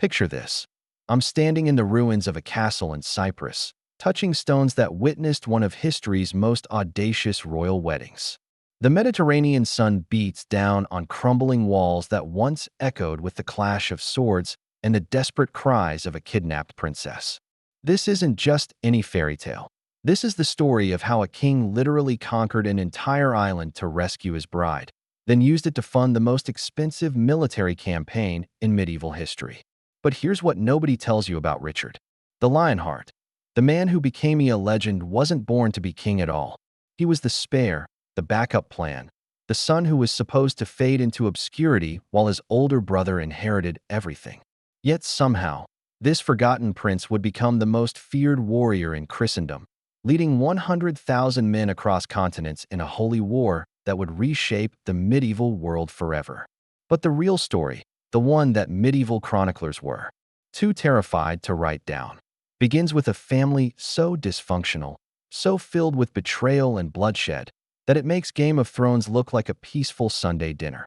Picture this. I'm standing in the ruins of a castle in Cyprus, touching stones that witnessed one of history's most audacious royal weddings. The Mediterranean sun beats down on crumbling walls that once echoed with the clash of swords and the desperate cries of a kidnapped princess. This isn't just any fairy tale. This is the story of how a king literally conquered an entire island to rescue his bride, then used it to fund the most expensive military campaign in medieval history. But here's what nobody tells you about Richard the Lionheart. The man who became a legend wasn't born to be king at all. He was the spare, the backup plan, the son who was supposed to fade into obscurity while his older brother inherited everything. Yet somehow, this forgotten prince would become the most feared warrior in Christendom, leading 100,000 men across continents in a holy war that would reshape the medieval world forever. But the real story, the one that medieval chroniclers were too terrified to write down, begins with a family so dysfunctional, so filled with betrayal and bloodshed, that it makes Game of Thrones look like a peaceful Sunday dinner.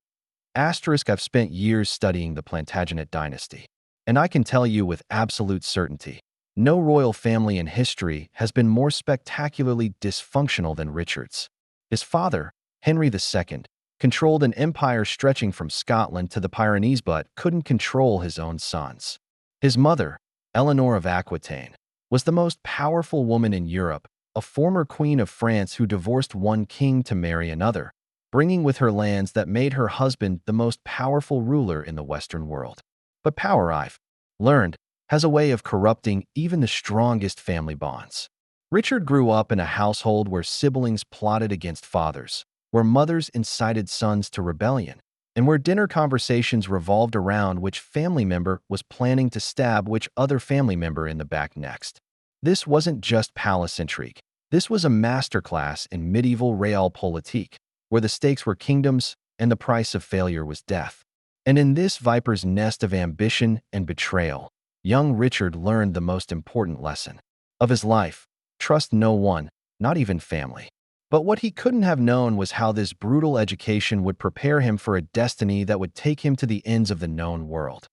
I've spent years studying the Plantagenet dynasty, and I can tell you with absolute certainty, no royal family in history has been more spectacularly dysfunctional than Richard's. His father, Henry II, controlled an empire stretching from Scotland to the Pyrenees but couldn't control his own sons. His mother, Eleanor of Aquitaine, was the most powerful woman in Europe, a former queen of France who divorced one king to marry another, bringing with her lands that made her husband the most powerful ruler in the Western world. But power, I've learned, has a way of corrupting even the strongest family bonds. Richard grew up in a household where siblings plotted against fathers, where mothers incited sons to rebellion, and where dinner conversations revolved around which family member was planning to stab which other family member in the back next. This wasn't just palace intrigue. This was a masterclass in medieval realpolitik, where the stakes were kingdoms and the price of failure was death. And in this viper's nest of ambition and betrayal, young Richard learned the most important lesson of his life: trust no one, not even family. But what he couldn't have known was how this brutal education would prepare him for a destiny that would take him to the ends of the known world.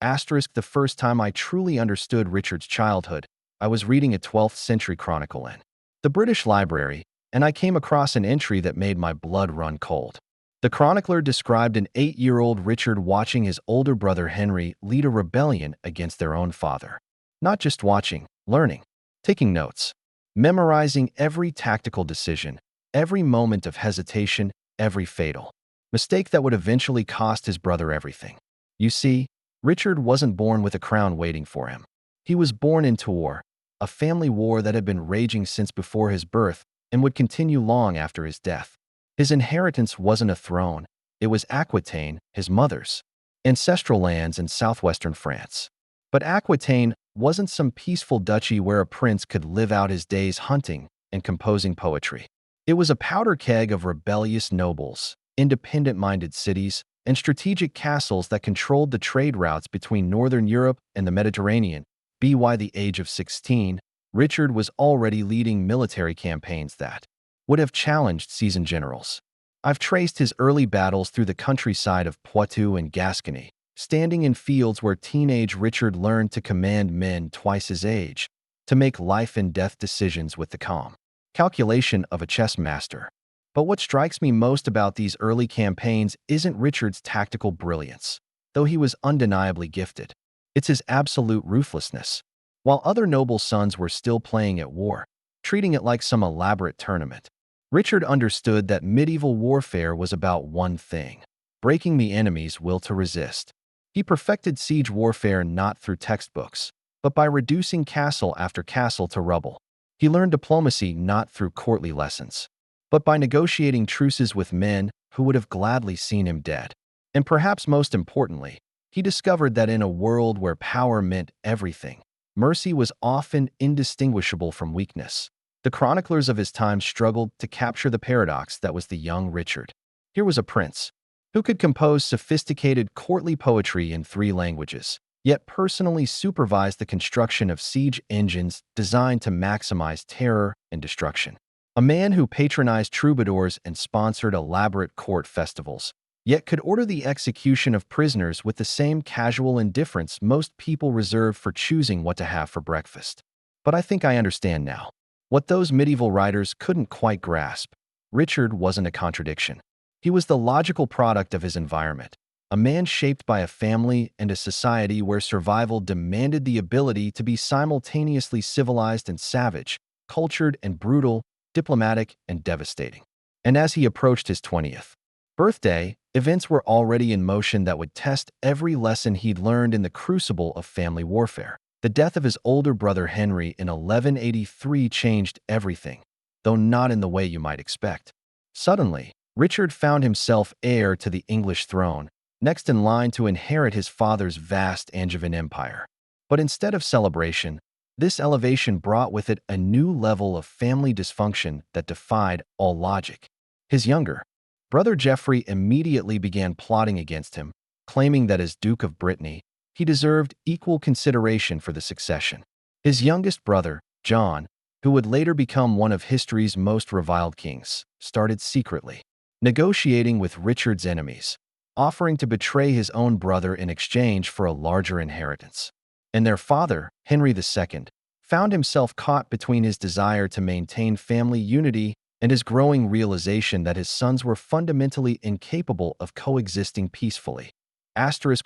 The first time I truly understood Richard's childhood, I was reading a 12th century chronicle in the British Library, and I came across an entry that made my blood run cold. The chronicler described an 8-year-old Richard watching his older brother Henry lead a rebellion against their own father. Not just watching, learning, taking notes, memorizing every tactical decision, every moment of hesitation, every fatal mistake that would eventually cost his brother everything. You see, Richard wasn't born with a crown waiting for him. He was born into war, a family war that had been raging since before his birth and would continue long after his death. His inheritance wasn't a throne, it was Aquitaine, his mother's ancestral lands in southwestern France. But Aquitaine wasn't some peaceful duchy where a prince could live out his days hunting and composing poetry. It was a powder keg of rebellious nobles, independent-minded cities, and strategic castles that controlled the trade routes between northern Europe and the Mediterranean. By the age of 16, Richard was already leading military campaigns that would have challenged seasoned generals. I've traced his early battles through the countryside of Poitou and Gascony, standing in fields where teenage Richard learned to command men twice his age, to make life-and-death decisions with the calm calculation of a chess master. But what strikes me most about these early campaigns isn't Richard's tactical brilliance, though he was undeniably gifted. It's his absolute ruthlessness. While other noble sons were still playing at war, treating it like some elaborate tournament, Richard understood that medieval warfare was about one thing: breaking the enemy's will to resist. He perfected siege warfare not through textbooks, but by reducing castle after castle to rubble. He learned diplomacy not through courtly lessons, but by negotiating truces with men who would have gladly seen him dead. And perhaps most importantly, he discovered that in a world where power meant everything, mercy was often indistinguishable from weakness. The chroniclers of his time struggled to capture the paradox that was the young Richard. Here was a prince who could compose sophisticated courtly poetry in 3 languages, yet personally supervised the construction of siege engines designed to maximize terror and destruction. A man who patronized troubadours and sponsored elaborate court festivals, yet could order the execution of prisoners with the same casual indifference most people reserve for choosing what to have for breakfast. But I think I understand now. What those medieval writers couldn't quite grasp. Richard wasn't a contradiction. He was the logical product of his environment, a man shaped by a family and a society where survival demanded the ability to be simultaneously civilized and savage, cultured and brutal, diplomatic and devastating. And as he approached his 20th birthday, events were already in motion that would test every lesson he'd learned in the crucible of family warfare. The death of his older brother Henry in 1183 changed everything, though not in the way you might expect. Suddenly, Richard found himself heir to the English throne, next in line to inherit his father's vast Angevin empire. But instead of celebration, this elevation brought with it a new level of family dysfunction that defied all logic. His younger brother Geoffrey immediately began plotting against him, claiming that as Duke of Brittany, he deserved equal consideration for the succession. His youngest brother, John, who would later become one of history's most reviled kings, started secretly negotiating with Richard's enemies, offering to betray his own brother in exchange for a larger inheritance. And their father, Henry II, found himself caught between his desire to maintain family unity and his growing realization that his sons were fundamentally incapable of coexisting peacefully.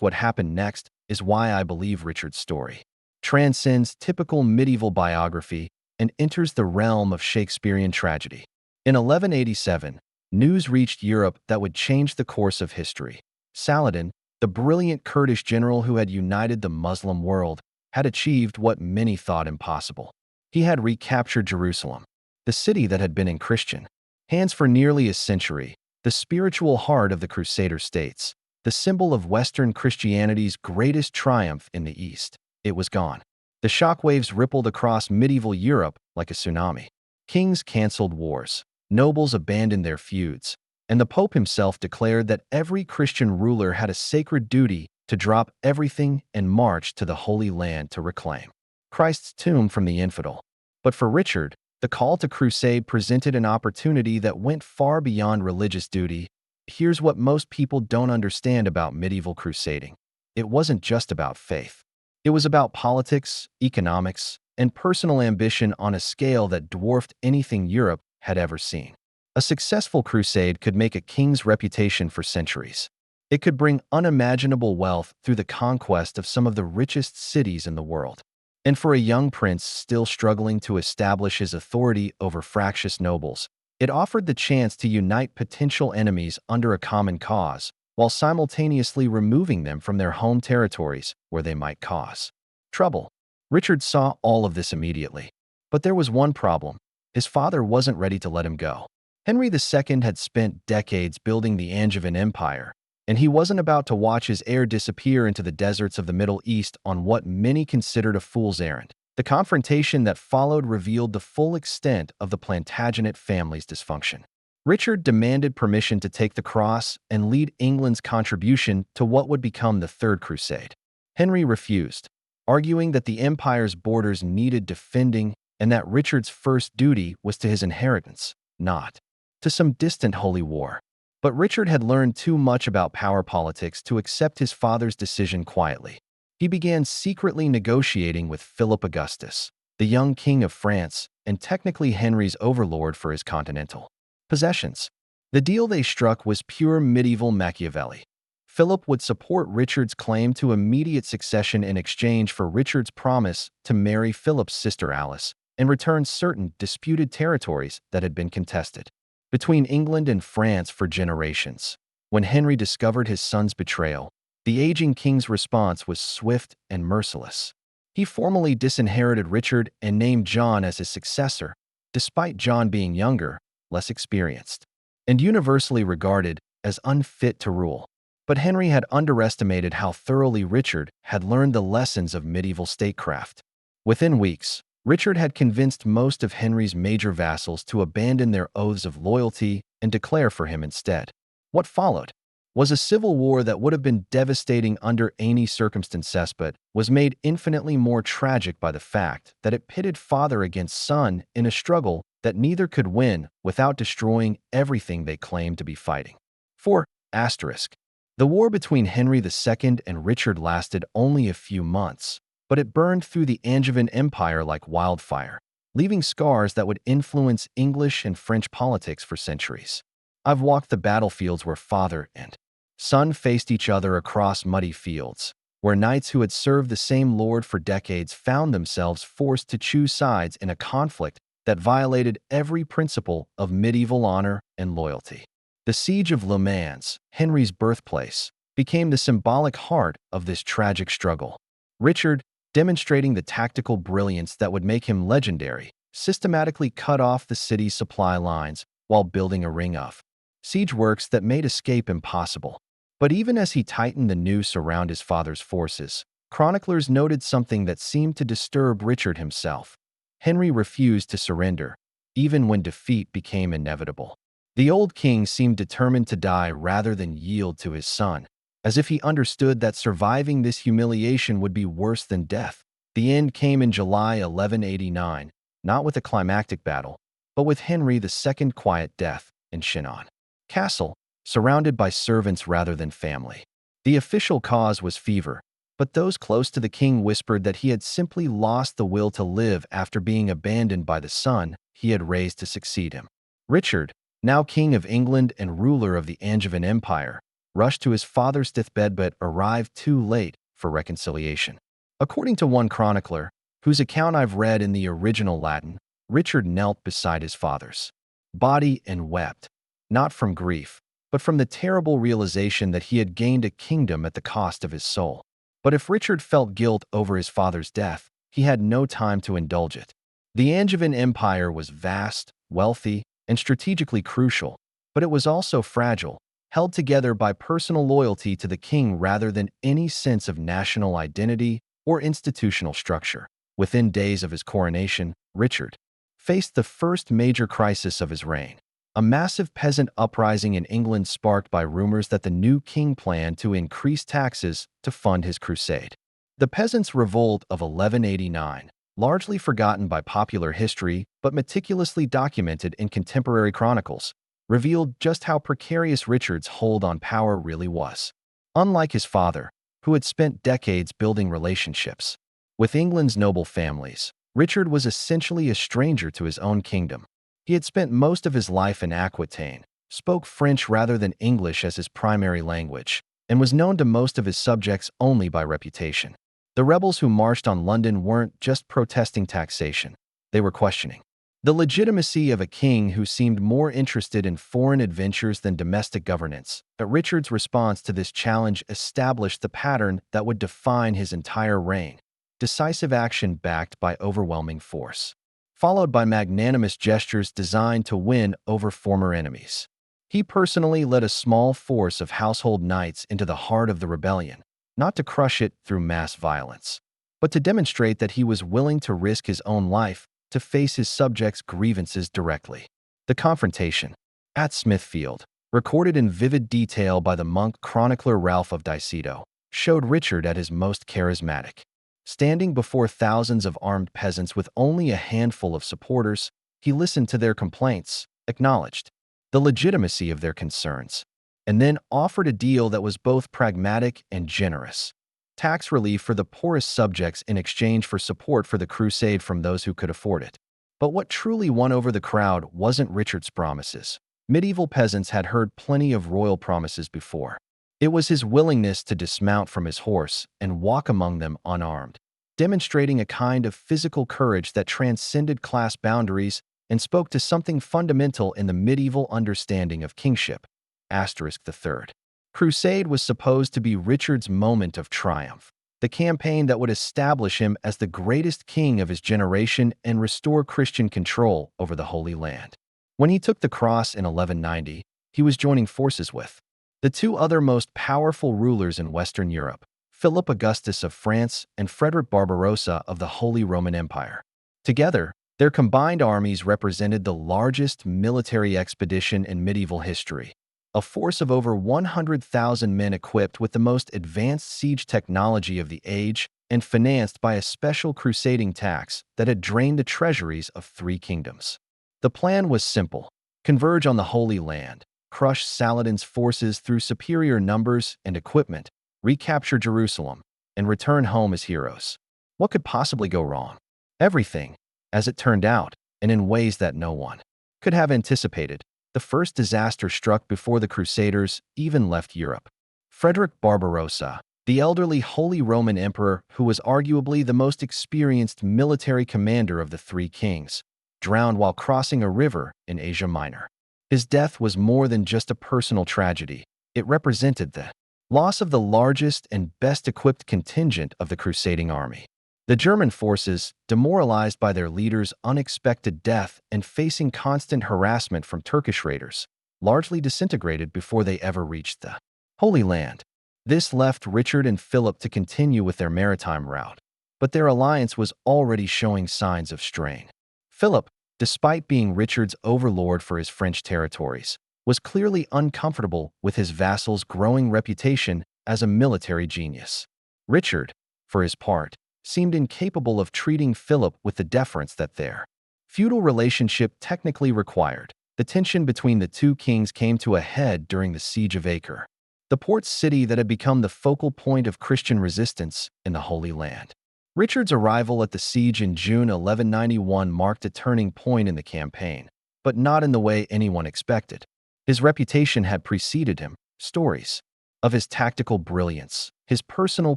What happened next is why I believe Richard's story transcends typical medieval biography and enters the realm of Shakespearean tragedy. In 1187, news reached Europe that would change the course of history. Saladin, the brilliant Kurdish general who had united the Muslim world, had achieved what many thought impossible. He had recaptured Jerusalem, the city that had been in Christian hands for nearly a century, the spiritual heart of the Crusader states, the symbol of Western Christianity's greatest triumph in the East. It was gone. The shockwaves rippled across medieval Europe like a tsunami. Kings canceled wars, nobles abandoned their feuds, and the Pope himself declared that every Christian ruler had a sacred duty to drop everything and march to the Holy Land to reclaim Christ's tomb from the infidel. But for Richard, the call to crusade presented an opportunity that went far beyond religious duty. Here's what most people don't understand about medieval crusading. It wasn't just about faith. It was about politics, economics, and personal ambition on a scale that dwarfed anything Europe had ever seen. A successful crusade could make a king's reputation for centuries. It could bring unimaginable wealth through the conquest of some of the richest cities in the world. And for a young prince still struggling to establish his authority over fractious nobles, it offered the chance to unite potential enemies under a common cause, while simultaneously removing them from their home territories where they might cause trouble. Richard saw all of this immediately. But there was one problem. His father wasn't ready to let him go. Henry II had spent decades building the Angevin Empire, and he wasn't about to watch his heir disappear into the deserts of the Middle East on what many considered a fool's errand. The confrontation that followed revealed the full extent of the Plantagenet family's dysfunction. Richard demanded permission to take the cross and lead England's contribution to what would become the Third Crusade. Henry refused, arguing that the empire's borders needed defending and that Richard's first duty was to his inheritance, not to some distant holy war. But Richard had learned too much about power politics to accept his father's decision quietly. He began secretly negotiating with Philip Augustus, the young king of France and technically Henry's overlord for his continental possessions. The deal they struck was pure medieval Machiavelli. Philip would support Richard's claim to immediate succession in exchange for Richard's promise to marry Philip's sister Alice and return certain disputed territories that had been contested between England and France for generations. When Henry discovered his son's betrayal, the aging king's response was swift and merciless. He formally disinherited Richard and named John as his successor, despite John being younger, less experienced, and universally regarded as unfit to rule. But Henry had underestimated how thoroughly Richard had learned the lessons of medieval statecraft. Within weeks, Richard had convinced most of Henry's major vassals to abandon their oaths of loyalty and declare for him instead. What followed was a civil war that would have been devastating under any circumstances but was made infinitely more tragic by the fact that it pitted father against son in a struggle that neither could win without destroying everything they claimed to be fighting for. Asterisk. The war between Henry II and Richard lasted only a few months, but it burned through the Angevin Empire like wildfire, leaving scars that would influence English and French politics for centuries. I've walked the battlefields where father and son faced each other across muddy fields, where knights who had served the same lord for decades found themselves forced to choose sides in a conflict that violated every principle of medieval honor and loyalty. The Siege of Le Mans, Henry's birthplace, became the symbolic heart of this tragic struggle. Richard, demonstrating the tactical brilliance that would make him legendary, systematically cut off the city's supply lines while building a ring of siege works that made escape impossible. But even as he tightened the noose around his father's forces, chroniclers noted something that seemed to disturb Richard himself. Henry refused to surrender, even when defeat became inevitable. The old king seemed determined to die rather than yield to his son, as if he understood that surviving this humiliation would be worse than death. The end came in July 1189, not with a climactic battle, but with Henry II's quiet death in Chinon Castle, surrounded by servants rather than family. The official cause was fever, but those close to the king whispered that he had simply lost the will to live after being abandoned by the son he had raised to succeed him. Richard, now King of England and ruler of the Angevin Empire, rushed to his father's deathbed but arrived too late for reconciliation. According to one chronicler, whose account I've read in the original Latin, Richard knelt beside his father's body and wept, not from grief, but from the terrible realization that he had gained a kingdom at the cost of his soul. But if Richard felt guilt over his father's death, he had no time to indulge it. The Angevin Empire was vast, wealthy, and strategically crucial, but it was also fragile, held together by personal loyalty to the king rather than any sense of national identity or institutional structure. Within days of his coronation, Richard faced the first major crisis of his reign, a massive peasant uprising in England sparked by rumors that the new king planned to increase taxes to fund his crusade. The Peasants' Revolt of 1189, largely forgotten by popular history but meticulously documented in contemporary chronicles, revealed just how precarious Richard's hold on power really was. Unlike his father, who had spent decades building relationships with England's noble families, Richard was essentially a stranger to his own kingdom. He had spent most of his life in Aquitaine, spoke French rather than English as his primary language, and was known to most of his subjects only by reputation. The rebels who marched on London weren't just protesting taxation, they were questioning the legitimacy of a king who seemed more interested in foreign adventures than domestic governance. But Richard's response to this challenge established the pattern that would define his entire reign: decisive action backed by overwhelming force, followed by magnanimous gestures designed to win over former enemies. He personally led a small force of household knights into the heart of the rebellion, not to crush it through mass violence, but to demonstrate that he was willing to risk his own life to face his subjects' grievances directly. The confrontation at Smithfield, recorded in vivid detail by the monk chronicler Ralph of Diceto, showed Richard at his most charismatic. Standing before thousands of armed peasants with only a handful of supporters, he listened to their complaints, acknowledged the legitimacy of their concerns, and then offered a deal that was both pragmatic and generous: tax relief for the poorest subjects in exchange for support for the crusade from those who could afford it. But what truly won over the crowd wasn't Richard's promises. Medieval peasants had heard plenty of royal promises before. It was his willingness to dismount from his horse and walk among them unarmed, demonstrating a kind of physical courage that transcended class boundaries and spoke to something fundamental in the medieval understanding of kingship. The Third Crusade was supposed to be Richard's moment of triumph, the campaign that would establish him as the greatest king of his generation and restore Christian control over the Holy Land. When he took the cross in 1190, he was joining forces with the two other most powerful rulers in Western Europe, Philip Augustus of France and Frederick Barbarossa of the Holy Roman Empire. Together, their combined armies represented the largest military expedition in medieval history, a force of over 100,000 men equipped with the most advanced siege technology of the age and financed by a special crusading tax that had drained the treasuries of three kingdoms. The plan was simple: converge on the Holy Land, crush Saladin's forces through superior numbers and equipment, recapture Jerusalem, and return home as heroes. What could possibly go wrong? Everything, as it turned out, and in ways that no one could have anticipated. The first disaster struck before the Crusaders even left Europe. Frederick Barbarossa, the elderly Holy Roman Emperor who was arguably the most experienced military commander of the three kings, drowned while crossing a river in Asia Minor. His death was more than just a personal tragedy. It represented the loss of the largest and best-equipped contingent of the crusading army. The German forces, demoralized by their leader's unexpected death and facing constant harassment from Turkish raiders, largely disintegrated before they ever reached the Holy Land. This left Richard and Philip to continue with their maritime route, but their alliance was already showing signs of strain. Philip, despite being Richard's overlord for his French territories, was clearly uncomfortable with his vassal's growing reputation as a military genius. Richard, for his part, seemed incapable of treating Philip with the deference that their feudal relationship technically required. The tension between the two kings came to a head during the Siege of Acre, the port city that had become the focal point of Christian resistance in the Holy Land. Richard's arrival at the siege in June 1191 marked a turning point in the campaign, but not in the way anyone expected. His reputation had preceded him. Stories of his tactical brilliance, his personal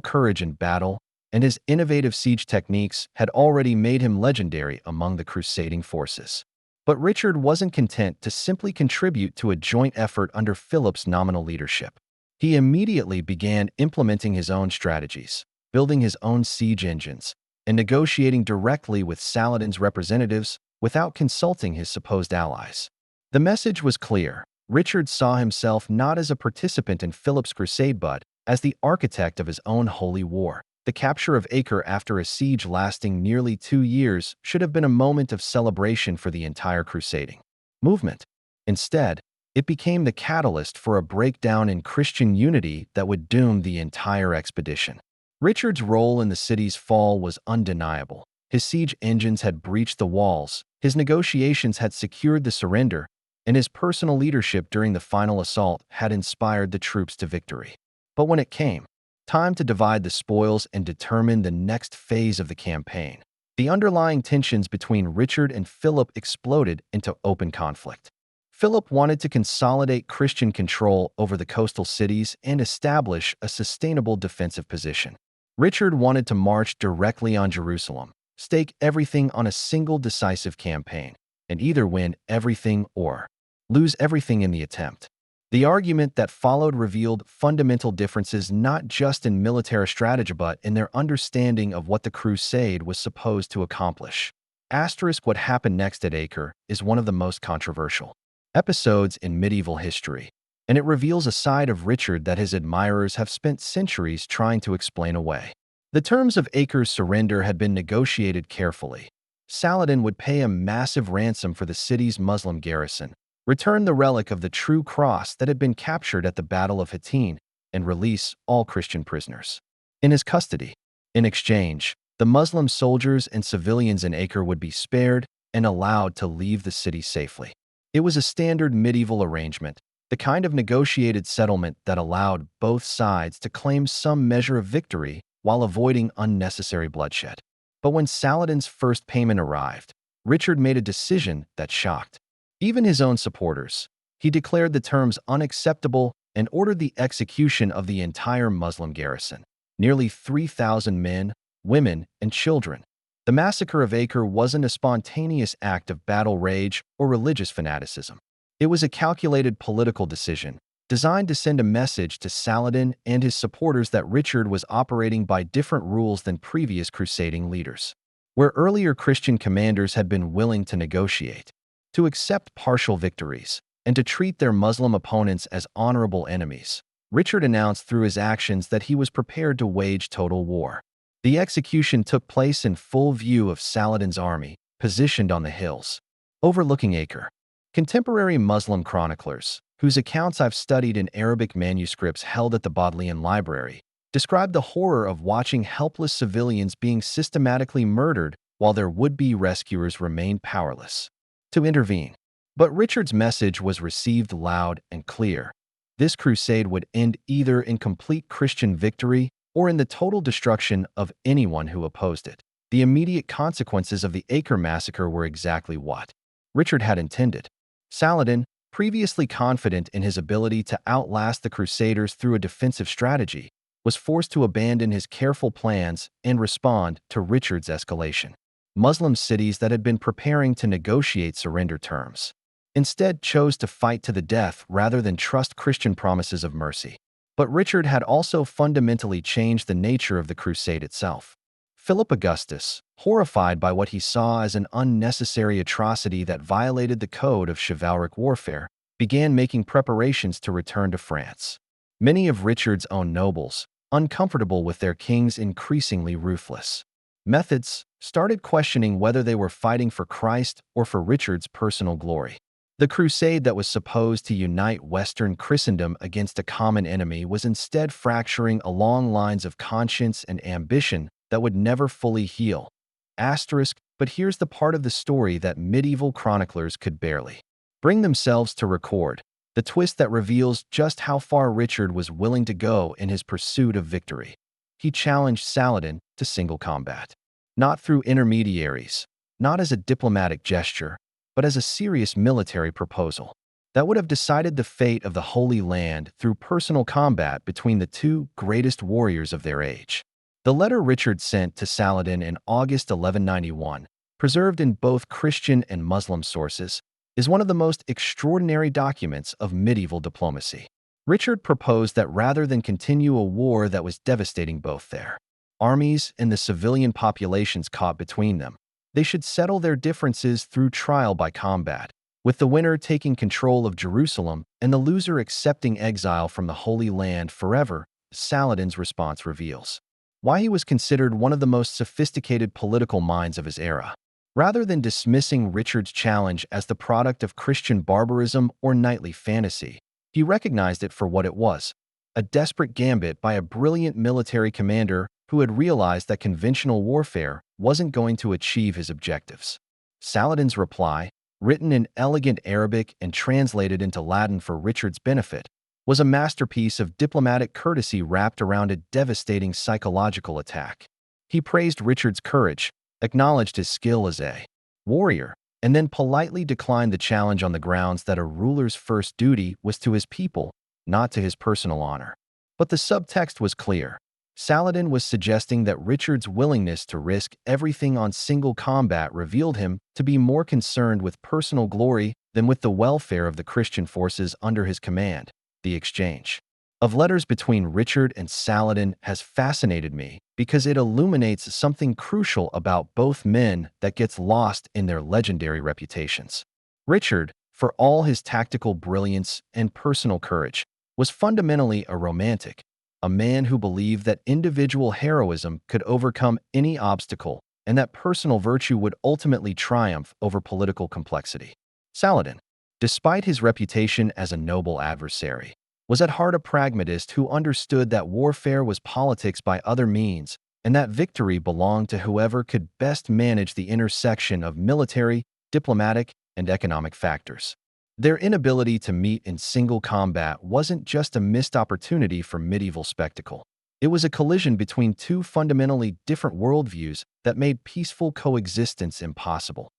courage in battle, and his innovative siege techniques had already made him legendary among the crusading forces. But Richard wasn't content to simply contribute to a joint effort under Philip's nominal leadership. He immediately began implementing his own strategies, building his own siege engines, and negotiating directly with Saladin's representatives without consulting his supposed allies. The message was clear. Richard saw himself not as a participant in Philip's crusade but as the architect of his own holy war. The capture of Acre after a siege lasting nearly 2 years should have been a moment of celebration for the entire crusading movement. Instead, it became the catalyst for a breakdown in Christian unity that would doom the entire expedition. Richard's role in the city's fall was undeniable. His siege engines had breached the walls, his negotiations had secured the surrender, and his personal leadership during the final assault had inspired the troops to victory. But when it came time to divide the spoils and determine the next phase of the campaign, the underlying tensions between Richard and Philip exploded into open conflict. Philip wanted to consolidate Christian control over the coastal cities and establish a sustainable defensive position. Richard wanted to march directly on Jerusalem, stake everything on a single decisive campaign, and either win everything or lose everything in the attempt. The argument that followed revealed fundamental differences not just in military strategy but in their understanding of what the crusade was supposed to accomplish. What happened next at Acre is one of the most controversial episodes in medieval history, and it reveals a side of Richard that his admirers have spent centuries trying to explain away. The terms of Acre's surrender had been negotiated carefully. Saladin would pay a massive ransom for the city's Muslim garrison, return the relic of the true cross that had been captured at the Battle of Hattin, and release all Christian prisoners in his custody. In exchange, the Muslim soldiers and civilians in Acre would be spared and allowed to leave the city safely. It was a standard medieval arrangement, the kind of negotiated settlement that allowed both sides to claim some measure of victory while avoiding unnecessary bloodshed. But when Saladin's first payment arrived, Richard made a decision that shocked even his own supporters. He declared the terms unacceptable and ordered the execution of the entire Muslim garrison, nearly 3,000 men, women, and children. The massacre of Acre wasn't a spontaneous act of battle rage or religious fanaticism. It was a calculated political decision, designed to send a message to Saladin and his supporters that Richard was operating by different rules than previous crusading leaders. Where earlier Christian commanders had been willing to negotiate, to accept partial victories, and to treat their Muslim opponents as honorable enemies, Richard announced through his actions that he was prepared to wage total war. The execution took place in full view of Saladin's army, positioned on the hills overlooking Acre. Contemporary Muslim chroniclers, whose accounts I've studied in Arabic manuscripts held at the Bodleian Library, describe the horror of watching helpless civilians being systematically murdered while their would-be rescuers remained powerless to intervene. But Richard's message was received loud and clear. This crusade would end either in complete Christian victory or in the total destruction of anyone who opposed it. The immediate consequences of the Acre massacre were exactly what Richard had intended. Saladin, previously confident in his ability to outlast the Crusaders through a defensive strategy, was forced to abandon his careful plans and respond to Richard's escalation. Muslim cities that had been preparing to negotiate surrender terms instead chose to fight to the death rather than trust Christian promises of mercy. But Richard had also fundamentally changed the nature of the crusade itself. Philip Augustus, horrified by what he saw as an unnecessary atrocity that violated the code of chivalric warfare, began making preparations to return to France. Many of Richard's own nobles, uncomfortable with their king's increasingly ruthless methods, started questioning whether they were fighting for Christ or for Richard's personal glory. The crusade that was supposed to unite Western Christendom against a common enemy was instead fracturing along lines of conscience and ambition that would never fully heal. But here's the part of the story that medieval chroniclers could barely bring themselves to record, the twist that reveals just how far Richard was willing to go in his pursuit of victory. He challenged Saladin to single combat. Not through intermediaries, not as a diplomatic gesture, but as a serious military proposal that would have decided the fate of the Holy Land through personal combat between the two greatest warriors of their age. The letter Richard sent to Saladin in August 1191, preserved in both Christian and Muslim sources, is one of the most extraordinary documents of medieval diplomacy. Richard proposed that rather than continue a war that was devastating both their armies and the civilian populations caught between them, they should settle their differences through trial by combat, with the winner taking control of Jerusalem and the loser accepting exile from the Holy Land forever. Saladin's response reveals why he was considered one of the most sophisticated political minds of his era. Rather than dismissing Richard's challenge as the product of Christian barbarism or knightly fantasy, he recognized it for what it was, a desperate gambit by a brilliant military commander who had realized that conventional warfare wasn't going to achieve his objectives. Saladin's reply, written in elegant Arabic and translated into Latin for Richard's benefit, was a masterpiece of diplomatic courtesy wrapped around a devastating psychological attack. He praised Richard's courage, acknowledged his skill as a warrior, and then politely declined the challenge on the grounds that a ruler's first duty was to his people, not to his personal honor. But the subtext was clear. Saladin was suggesting that Richard's willingness to risk everything on single combat revealed him to be more concerned with personal glory than with the welfare of the Christian forces under his command. The exchange of letters between Richard and Saladin has fascinated me because it illuminates something crucial about both men that gets lost in their legendary reputations. Richard, for all his tactical brilliance and personal courage, was fundamentally a romantic, a man who believed that individual heroism could overcome any obstacle and that personal virtue would ultimately triumph over political complexity. Saladin, despite his reputation as a noble adversary, was at heart a pragmatist who understood that warfare was politics by other means and that victory belonged to whoever could best manage the intersection of military, diplomatic, and economic factors. Their inability to meet in single combat wasn't just a missed opportunity for medieval spectacle. It was a collision between two fundamentally different worldviews that made peaceful coexistence impossible.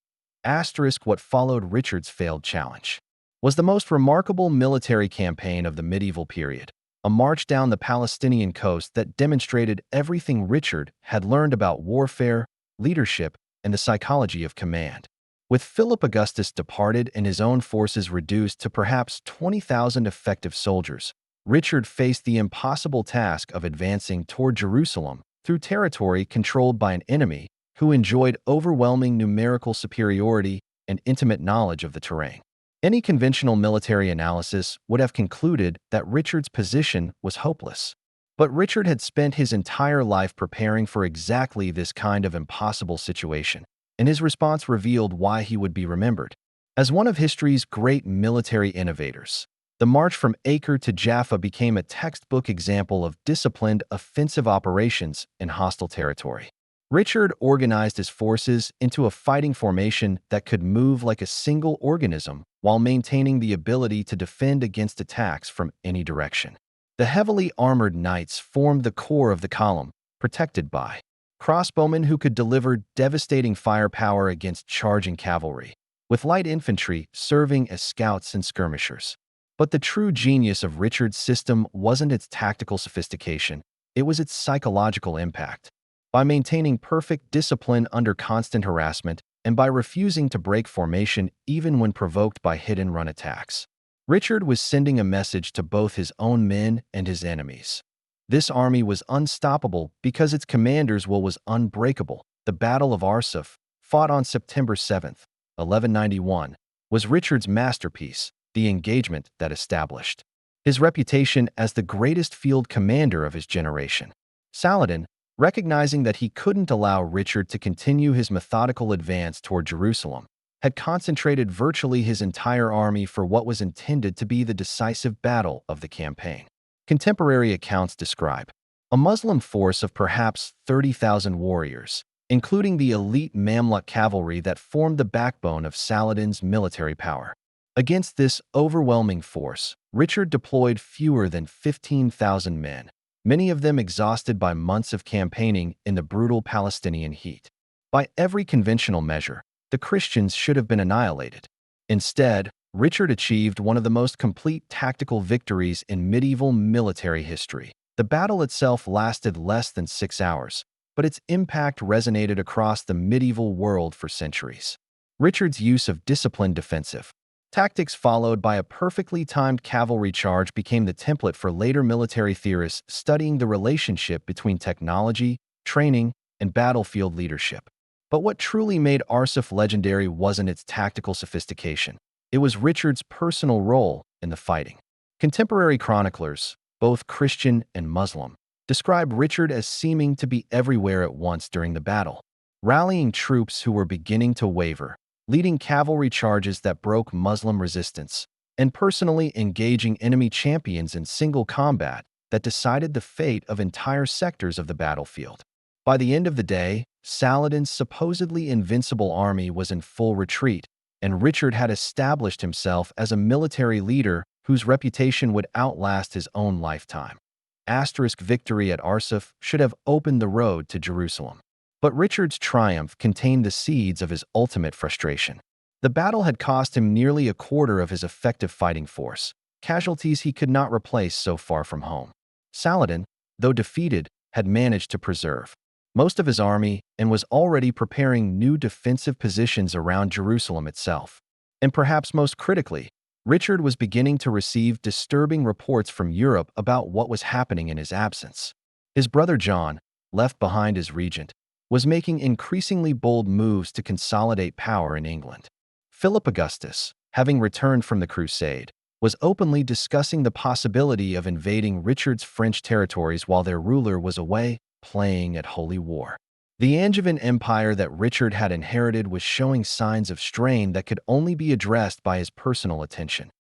What followed Richard's failed challenge was the most remarkable military campaign of the medieval period, a march down the Palestinian coast that demonstrated everything Richard had learned about warfare, leadership, and the psychology of command. With Philip Augustus departed and his own forces reduced to perhaps 20,000 effective soldiers, Richard faced the impossible task of advancing toward Jerusalem through territory controlled by an enemy who enjoyed overwhelming numerical superiority and intimate knowledge of the terrain. Any conventional military analysis would have concluded that Richard's position was hopeless. But Richard had spent his entire life preparing for exactly this kind of impossible situation, and his response revealed why he would be remembered as one of history's great military innovators. The march from Acre to Jaffa became a textbook example of disciplined offensive operations in hostile territory. Richard organized his forces into a fighting formation that could move like a single organism while maintaining the ability to defend against attacks from any direction. The heavily armored knights formed the core of the column, protected by crossbowmen who could deliver devastating firepower against charging cavalry, with light infantry serving as scouts and skirmishers. But the true genius of Richard's system wasn't its tactical sophistication, it was its psychological impact. By maintaining perfect discipline under constant harassment and by refusing to break formation even when provoked by hit-and-run attacks, Richard was sending a message to both his own men and his enemies. This army was unstoppable because its commander's will was unbreakable. The Battle of Arsuf, fought on September 7th, 1191, was Richard's masterpiece, the engagement that established his reputation as the greatest field commander of his generation. Saladin, recognizing that he couldn't allow Richard to continue his methodical advance toward Jerusalem, had concentrated virtually his entire army for what was intended to be the decisive battle of the campaign. Contemporary accounts describe a Muslim force of perhaps 30,000 warriors, including the elite Mamluk cavalry that formed the backbone of Saladin's military power. Against this overwhelming force, Richard deployed fewer than 15,000 men, many of them exhausted by months of campaigning in the brutal Palestinian heat. By every conventional measure, the Christians should have been annihilated. Instead, Richard achieved one of the most complete tactical victories in medieval military history. The battle itself lasted less than 6 hours, but its impact resonated across the medieval world for centuries. Richard's use of disciplined defensive tactics followed by a perfectly timed cavalry charge became the template for later military theorists studying the relationship between technology, training, and battlefield leadership. But what truly made Arsuf legendary wasn't its tactical sophistication. It was Richard's personal role in the fighting. Contemporary chroniclers, both Christian and Muslim, describe Richard as seeming to be everywhere at once during the battle, rallying troops who were beginning to waver, leading cavalry charges that broke Muslim resistance, and personally engaging enemy champions in single combat that decided the fate of entire sectors of the battlefield. By the end of the day, Saladin's supposedly invincible army was in full retreat, and Richard had established himself as a military leader whose reputation would outlast his own lifetime. Victory at Arsuf should have opened the road to Jerusalem. But Richard's triumph contained the seeds of his ultimate frustration. The battle had cost him nearly a quarter of his effective fighting force, casualties he could not replace so far from home. Saladin, though defeated, had managed to preserve most of his army and was already preparing new defensive positions around Jerusalem itself. And perhaps most critically, Richard was beginning to receive disturbing reports from Europe about what was happening in his absence. His brother John, left behind as regent, was making increasingly bold moves to consolidate power in England. Philip Augustus, having returned from the crusade, was openly discussing the possibility of invading Richard's French territories while their ruler was away playing at holy war. The Angevin Empire that Richard had inherited was showing signs of strain that could only be addressed by his personal attention.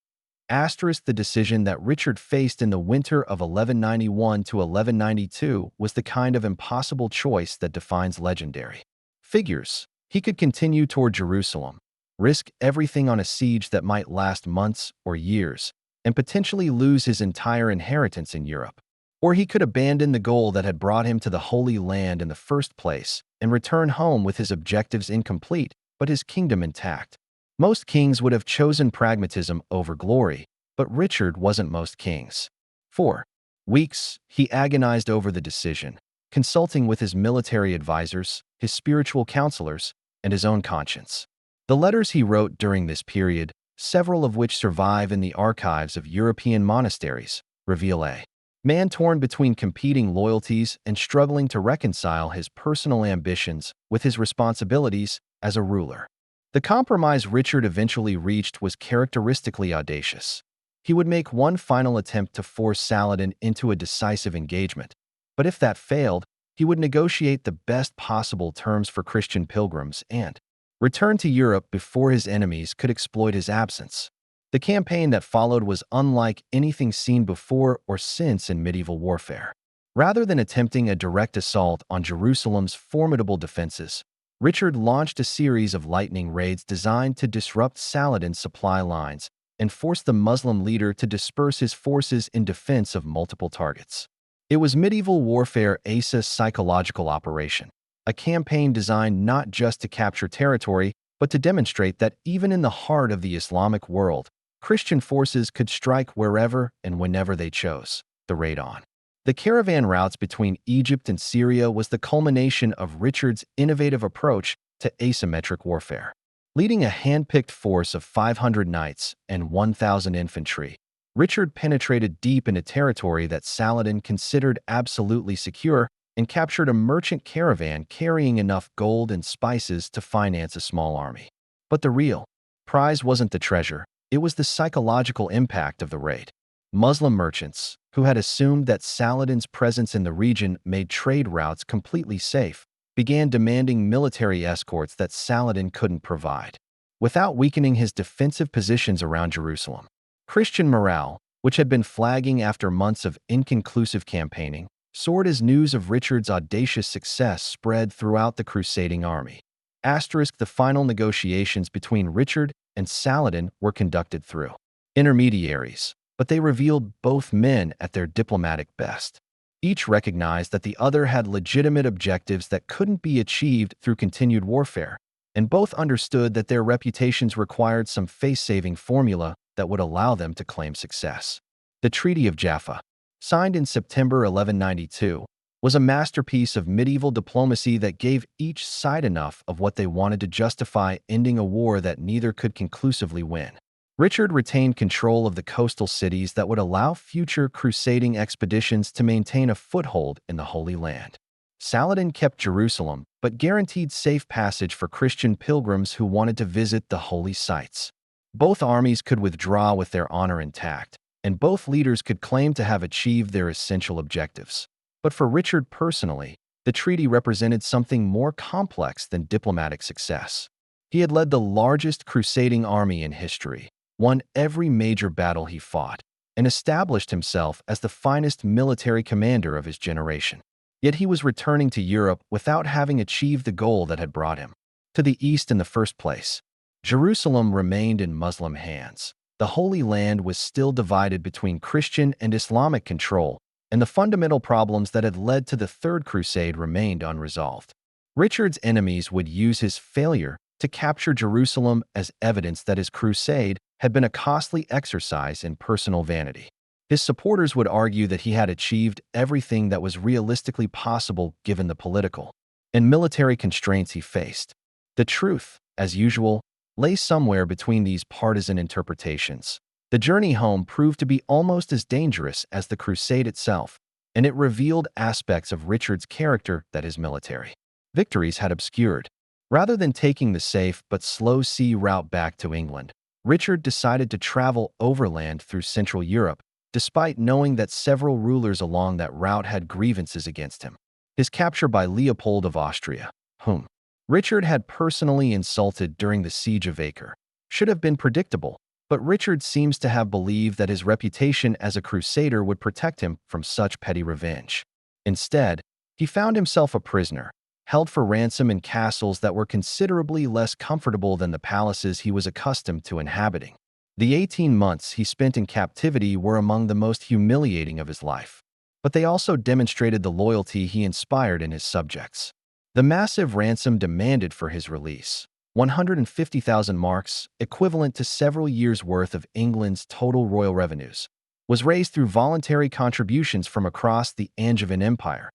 The decision that Richard faced in the winter of 1191 to 1192 was the kind of impossible choice that defines legendary figures. He could continue toward Jerusalem, risk everything on a siege that might last months or years, and potentially lose his entire inheritance in Europe. Or he could abandon the goal that had brought him to the Holy Land in the first place and return home with his objectives incomplete, but his kingdom intact. Most kings would have chosen pragmatism over glory, but Richard wasn't most kings. For weeks, he agonized over the decision, consulting with his military advisors, his spiritual counselors, and his own conscience. The letters he wrote during this period, several of which survive in the archives of European monasteries, reveal a man torn between competing loyalties and struggling to reconcile his personal ambitions with his responsibilities as a ruler. The compromise Richard eventually reached was characteristically audacious. He would make one final attempt to force Saladin into a decisive engagement, but if that failed, he would negotiate the best possible terms for Christian pilgrims and return to Europe before his enemies could exploit his absence. The campaign that followed was unlike anything seen before or since in medieval warfare. Rather than attempting a direct assault on Jerusalem's formidable defenses, Richard launched a series of lightning raids designed to disrupt Saladin's supply lines and force the Muslim leader to disperse his forces in defense of multiple targets. It was medieval warfare Asa's psychological operation, a campaign designed not just to capture territory, but to demonstrate that even in the heart of the Islamic world, Christian forces could strike wherever and whenever they chose. The raid on the caravan routes between Egypt and Syria was the culmination of Richard's innovative approach to asymmetric warfare. Leading a hand-picked force of 500 knights and 1,000 infantry, Richard penetrated deep into territory that Saladin considered absolutely secure and captured a merchant caravan carrying enough gold and spices to finance a small army. But the real prize wasn't the treasure, it was the psychological impact of the raid. Muslim merchants, who had assumed that Saladin's presence in the region made trade routes completely safe, began demanding military escorts that Saladin couldn't provide, without weakening his defensive positions around Jerusalem. Christian morale, which had been flagging after months of inconclusive campaigning, soared as news of Richard's audacious success spread throughout the crusading army. The final negotiations between Richard and Saladin were conducted through intermediaries, but they revealed both men at their diplomatic best. Each recognized that the other had legitimate objectives that couldn't be achieved through continued warfare, and both understood that their reputations required some face-saving formula that would allow them to claim success. The Treaty of Jaffa, signed in September 1192, was a masterpiece of medieval diplomacy that gave each side enough of what they wanted to justify ending a war that neither could conclusively win. Richard retained control of the coastal cities that would allow future crusading expeditions to maintain a foothold in the Holy Land. Saladin kept Jerusalem, but guaranteed safe passage for Christian pilgrims who wanted to visit the holy sites. Both armies could withdraw with their honor intact, and both leaders could claim to have achieved their essential objectives. But for Richard personally, the treaty represented something more complex than diplomatic success. He had led the largest crusading army in history, won every major battle he fought, and established himself as the finest military commander of his generation. Yet he was returning to Europe without having achieved the goal that had brought him to the East in the first place. Jerusalem remained in Muslim hands. The Holy Land was still divided between Christian and Islamic control, and the fundamental problems that had led to the Third Crusade remained unresolved. Richard's enemies would use his failure to capture Jerusalem as evidence that his crusade had been a costly exercise in personal vanity. His supporters would argue that he had achieved everything that was realistically possible given the political and military constraints he faced. The truth, as usual, lay somewhere between these partisan interpretations. The journey home proved to be almost as dangerous as the crusade itself, and it revealed aspects of Richard's character that his military victories had obscured. Rather than taking the safe but slow sea route back to England, Richard decided to travel overland through Central Europe, despite knowing that several rulers along that route had grievances against him. His capture by Leopold of Austria, whom Richard had personally insulted during the Siege of Acre, should have been predictable, but Richard seems to have believed that his reputation as a crusader would protect him from such petty revenge. Instead, he found himself a prisoner, held for ransom in castles that were considerably less comfortable than the palaces he was accustomed to inhabiting. The 18 months he spent in captivity were among the most humiliating of his life, but they also demonstrated the loyalty he inspired in his subjects. The massive ransom demanded for his release, 150,000 marks, equivalent to several years' worth of England's total royal revenues, was raised through voluntary contributions from across the Angevin Empire.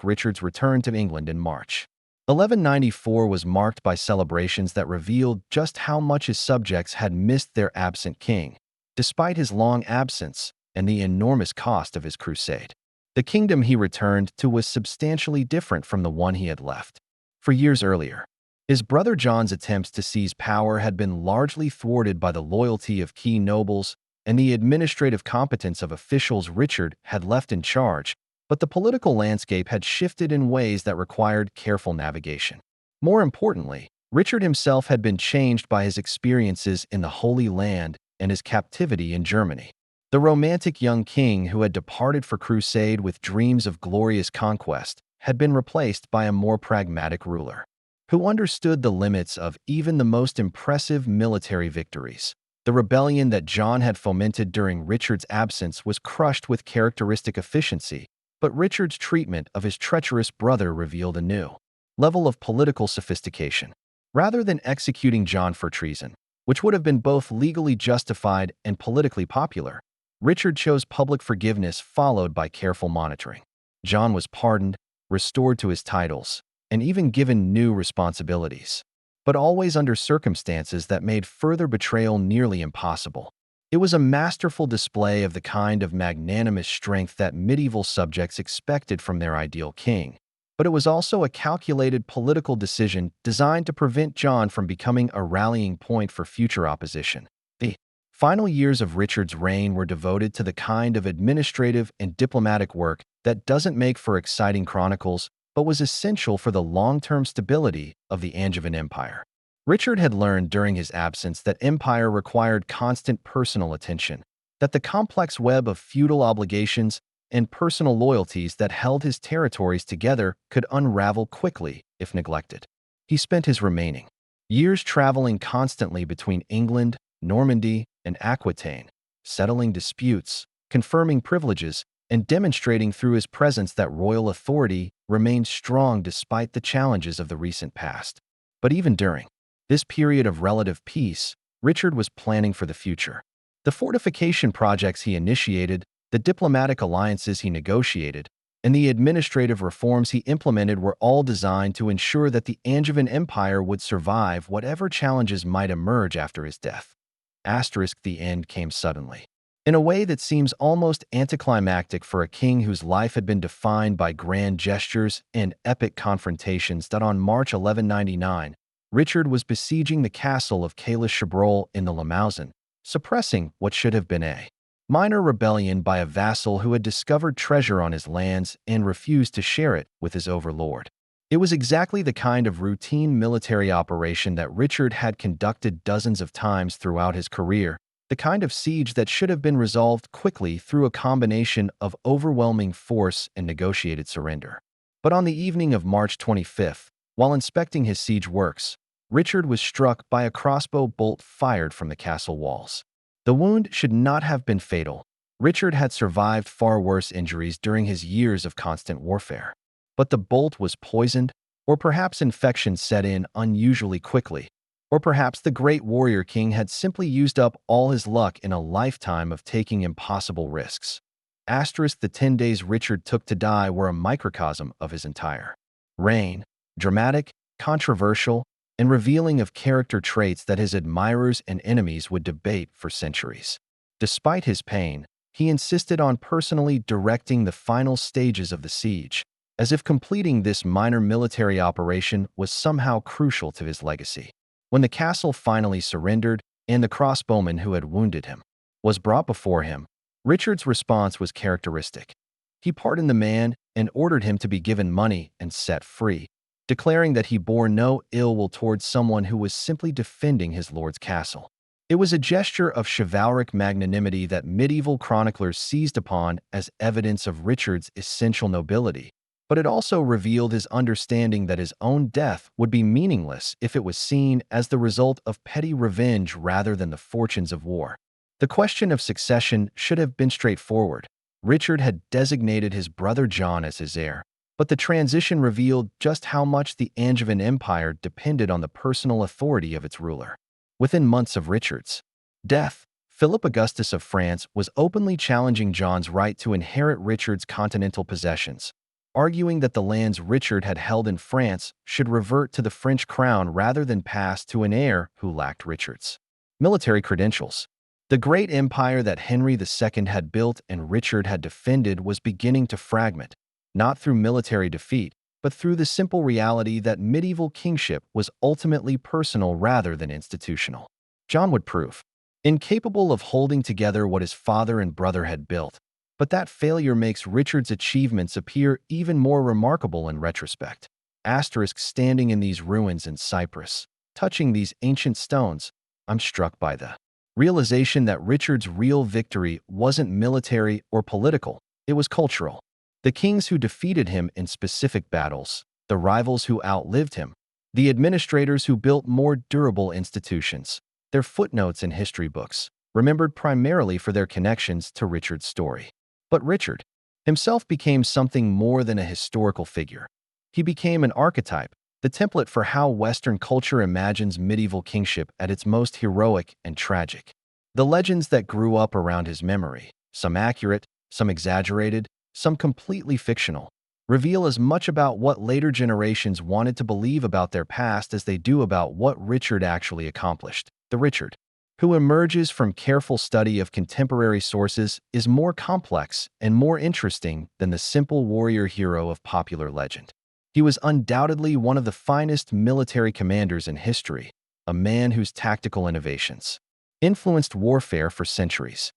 Richard's return to England in March 1194 was marked by celebrations that revealed just how much his subjects had missed their absent king, despite his long absence and the enormous cost of his crusade. The kingdom he returned to was substantially different from the one he had left. For years earlier, his brother John's attempts to seize power had been largely thwarted by the loyalty of key nobles and the administrative competence of officials Richard had left in charge, but the political landscape had shifted in ways that required careful navigation. More importantly, Richard himself had been changed by his experiences in the Holy Land and his captivity in Germany. The romantic young king who had departed for crusade with dreams of glorious conquest had been replaced by a more pragmatic ruler, who understood the limits of even the most impressive military victories. The rebellion that John had fomented during Richard's absence was crushed with characteristic efficiency, but Richard's treatment of his treacherous brother revealed a new level of political sophistication. Rather than executing John for treason, which would have been both legally justified and politically popular, Richard chose public forgiveness followed by careful monitoring. John was pardoned, restored to his titles, and even given new responsibilities, but always under circumstances that made further betrayal nearly impossible. It was a masterful display of the kind of magnanimous strength that medieval subjects expected from their ideal king, but it was also a calculated political decision designed to prevent John from becoming a rallying point for future opposition. The final years of Richard's reign were devoted to the kind of administrative and diplomatic work that doesn't make for exciting chronicles, but was essential for the long-term stability of the Angevin Empire. Richard had learned during his absence that empire required constant personal attention, that the complex web of feudal obligations and personal loyalties that held his territories together could unravel quickly if neglected. He spent his remaining years traveling constantly between England, Normandy, and Aquitaine, settling disputes, confirming privileges, and demonstrating through his presence that royal authority remained strong despite the challenges of the recent past. But even during this period of relative peace, Richard was planning for the future. The fortification projects he initiated, the diplomatic alliances he negotiated, and the administrative reforms he implemented were all designed to ensure that the Angevin Empire would survive whatever challenges might emerge after his death. The end came suddenly, in a way that seems almost anticlimactic for a king whose life had been defined by grand gestures and epic confrontations. That on March 1199, Richard was besieging the castle of Caylus-Chabrol in the Limousin, suppressing what should have been a minor rebellion by a vassal who had discovered treasure on his lands and refused to share it with his overlord. It was exactly the kind of routine military operation that Richard had conducted dozens of times throughout his career, the kind of siege that should have been resolved quickly through a combination of overwhelming force and negotiated surrender. But on the evening of March 25th, while inspecting his siege works, Richard was struck by a crossbow bolt fired from the castle walls. The wound should not have been fatal. Richard had survived far worse injuries during his years of constant warfare. But the bolt was poisoned, or perhaps infection set in unusually quickly, or perhaps the great warrior king had simply used up all his luck in a lifetime of taking impossible risks. The 10 days Richard took to die were a microcosm of his entire reign, dramatic, controversial, and revealing of character traits that his admirers and enemies would debate for centuries. Despite his pain, he insisted on personally directing the final stages of the siege, as if completing this minor military operation was somehow crucial to his legacy. When the castle finally surrendered and the crossbowman who had wounded him was brought before him, Richard's response was characteristic. He pardoned the man and ordered him to be given money and set free, declaring that he bore no ill will towards someone who was simply defending his lord's castle. It was a gesture of chivalric magnanimity that medieval chroniclers seized upon as evidence of Richard's essential nobility, but it also revealed his understanding that his own death would be meaningless if it was seen as the result of petty revenge rather than the fortunes of war. The question of succession should have been straightforward. Richard had designated his brother John as his heir, but the transition revealed just how much the Angevin Empire depended on the personal authority of its ruler. Within months of Richard's death, Philip Augustus of France was openly challenging John's right to inherit Richard's continental possessions, arguing that the lands Richard had held in France should revert to the French crown rather than pass to an heir who lacked Richard's military credentials. The great empire that Henry II had built and Richard had defended was beginning to fragment, not through military defeat, but through the simple reality that medieval kingship was ultimately personal rather than institutional. John would prove incapable of holding together what his father and brother had built, but that failure makes Richard's achievements appear even more remarkable in retrospect. Standing in these ruins in Cyprus, touching these ancient stones, I'm struck by the Realization that Richard's real victory wasn't military or political, it was cultural. The kings who defeated him in specific battles, the rivals who outlived him, the administrators who built more durable institutions, their footnotes in history books, remembered primarily for their connections to Richard's story. But Richard himself became something more than a historical figure. He became an archetype, the template for how Western culture imagines medieval kingship at its most heroic and tragic. The legends that grew up around his memory, some accurate, some exaggerated, some completely fictional, reveal as much about what later generations wanted to believe about their past as they do about what Richard actually accomplished. The Richard who emerges from careful study of contemporary sources is more complex and more interesting than the simple warrior hero of popular legend. He was undoubtedly one of the finest military commanders in history, a man whose tactical innovations influenced warfare for centuries.